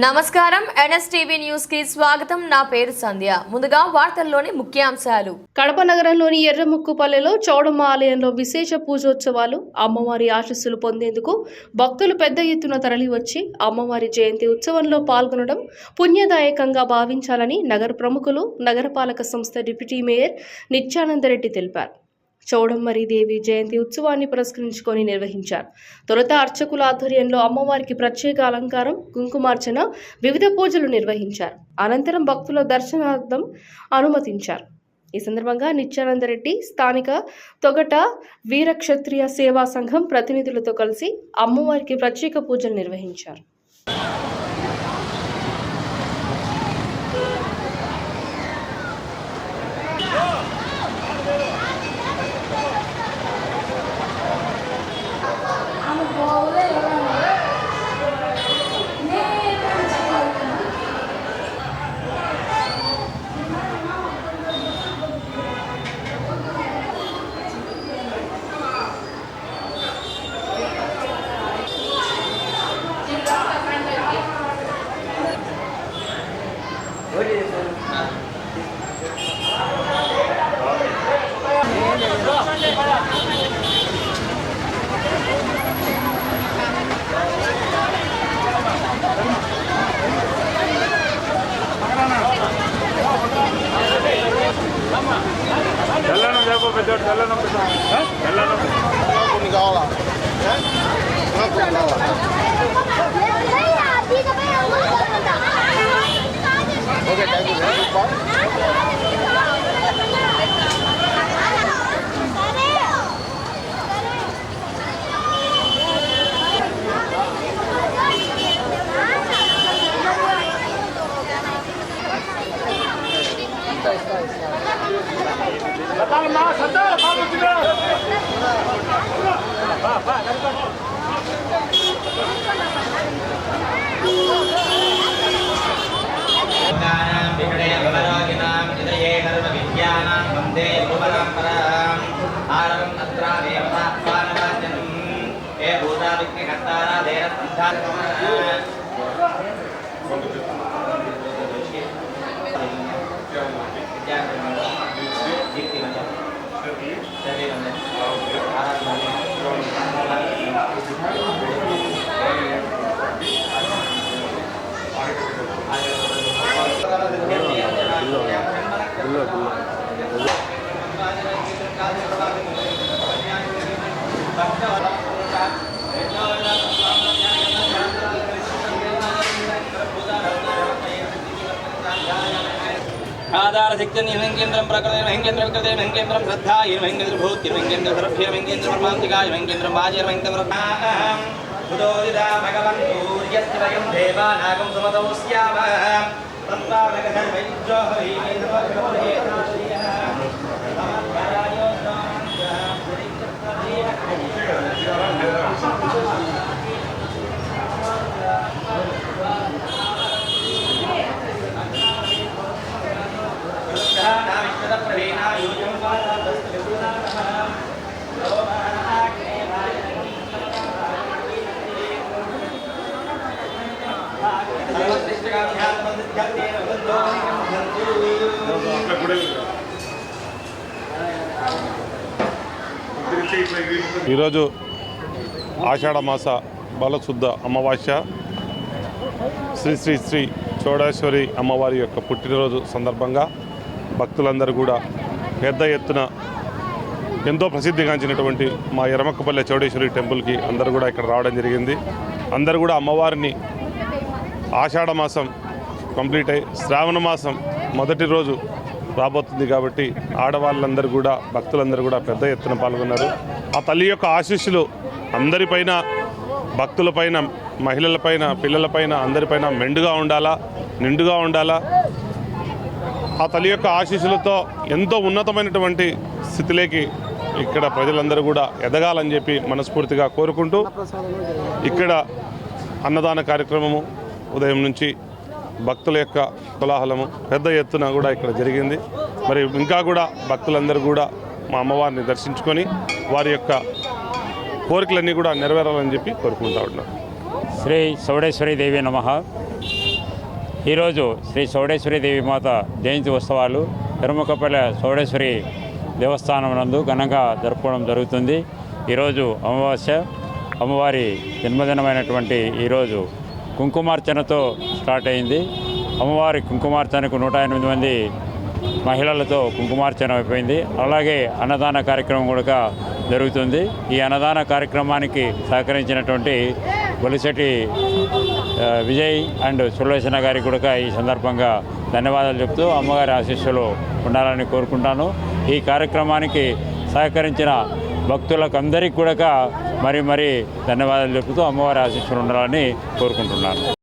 నమస్కారం NSTV news కి స్వాగతం. నా పేరు సంధ్య. ముందుగా వార్తల్లోని ముఖ్యాంశాలు. కడప నగరంలోని ఎర్రముక్కుపల్లెలో చౌడమ్మ ఆలయంలో విశేష పూజోత్సవాలు. అమ్మవారి ఆశీస్సులు పొందేందుకు భక్తులు పెద్ద ఎత్తున తరలివచ్చి అమ్మవారి జయంతి ఉత్సవంలో పాల్గొనడం పుణ్యదాయకంగా భావించాలని నగర ప్రముఖులు, నగరపాలక సంస్థ డిప్యూటీ మేయర్ నిత్యానందరెడ్డి తెలిపారు. చౌడమ్మరీదేవి జయంతి ఉత్సవాన్ని పురస్కరించుకొని నిర్వహించారు. తొలుత అర్చకుల ఆధ్వర్యంలో అమ్మవారికి ప్రత్యేక అలంకారం, కుంకుమార్చన, వివిధ పూజలు నిర్వహించారు. అనంతరం భక్తుల దర్శనార్థం అనుమతించారు. ఈ సందర్భంగా నిత్యానందరెడ్డి స్థానిక తొగట వీరక్షత్రియ సేవా సంఘం ప్రతినిధులతో కలిసి అమ్మవారికి ప్రత్యేక పూజలు నిర్వహించారు. కొన్ని కావాలా ఓకే థ్యాంక్ యూ. आधार शक्ति केंद्र प्रकृति केंद्र विकृति केंद्र श्रद्धा केंद्र भूति केंद्र सर्भ्य केंद्र परमांतिका केंद्र बाजे केंद्र बुधोदिता भगवन् सूर्यस्य वयं देवानागं समदोस्याम तन्तावगधं वैज्यो हि ఈరోజు ఆషాఢ మాస బలశుద్ధ అమావాస్య శ్రీ శ్రీ శ్రీ చౌడేశ్వరి అమ్మవారి యొక్క పుట్టినరోజు సందర్భంగా భక్తులందరూ కూడా పెద్ద ఎత్తున ఎంతో ప్రసిద్ధిగాంచినటువంటి మా ఎర్రముక్కుపల్లె చౌడేశ్వరి టెంపుల్కి అందరూ కూడా ఇక్కడ రావడం జరిగింది. అందరూ కూడా అమ్మవారిని ఆషాఢ మాసం కంప్లీట్ అయ్యి శ్రావణ మాసం మొదటి రోజు రాబోతుంది కాబట్టి ఆడవాళ్ళందరూ కూడా భక్తులందరూ కూడా పెద్ద ఎత్తున పాల్గొన్నారు. ఆ తల్లి యొక్క ఆశీస్సులు అందరిపైన, భక్తులపైన, మహిళలపైన, పిల్లలపైన, అందరిపైన మెండుగా ఉండాలా, నిండుగా ఉండాలా. ఆ తల్లి యొక్క ఆశీస్సులతో ఎంతో ఉన్నతమైనటువంటి స్థితిలోకి ఇక్కడ ప్రజలందరూ కూడా ఎదగాలని చెప్పి మనస్ఫూర్తిగా కోరుకుంటూ ఇక్కడ అన్నదాన కార్యక్రమము ఉదయం నుంచి భక్తుల యొక్క కోలాహలము పెద్ద ఎత్తున కూడా ఇక్కడ జరిగింది. మరి ఇంకా కూడా భక్తులందరూ కూడా మా అమ్మవారిని దర్శించుకొని వారి యొక్క కోరికలన్నీ కూడా నెరవేరాలని చెప్పి కోరుకుంటా ఉన్నాను. శ్రీ చౌడేశ్వరి దేవి నమః. ఈరోజు శ్రీ చౌడేశ్వరి దేవి మాత జయంతి ఉత్సవాలు ఎర్రముక్కపల్లె చౌడేశ్వరి దేవస్థానం నందు ఘనంగా జరుపుకోవడం జరుగుతుంది. ఈరోజు అమావాస్య, అమ్మవారి జన్మదినమైనటువంటి ఈరోజు కుంకుమార్చనతో స్టార్ట్ అయింది. అమ్మవారి కుంకుమార్చనకు 108 మంది మహిళలతో కుంకుమార్చన అయిపోయింది. అలాగే అన్నదాన కార్యక్రమం కూడా జరుగుతుంది. ఈ అన్నదాన కార్యక్రమానికి సహకరించినటువంటి బొలిశెట్టి విజయ్ అండ్ సులోచన గారికి కూడా ఈ సందర్భంగా ధన్యవాదాలు చెప్తూ అమ్మగారి ఆశీస్సులు ఉండాలని కోరుకుంటాను. ఈ కార్యక్రమానికి సహకరించిన భక్తులకు అందరికీ కూడా మరీ ధన్యవాదాలు చెప్తూ అమ్మవారి ఆశీస్సులు ఉండాలని కోరుకుంటున్నాను.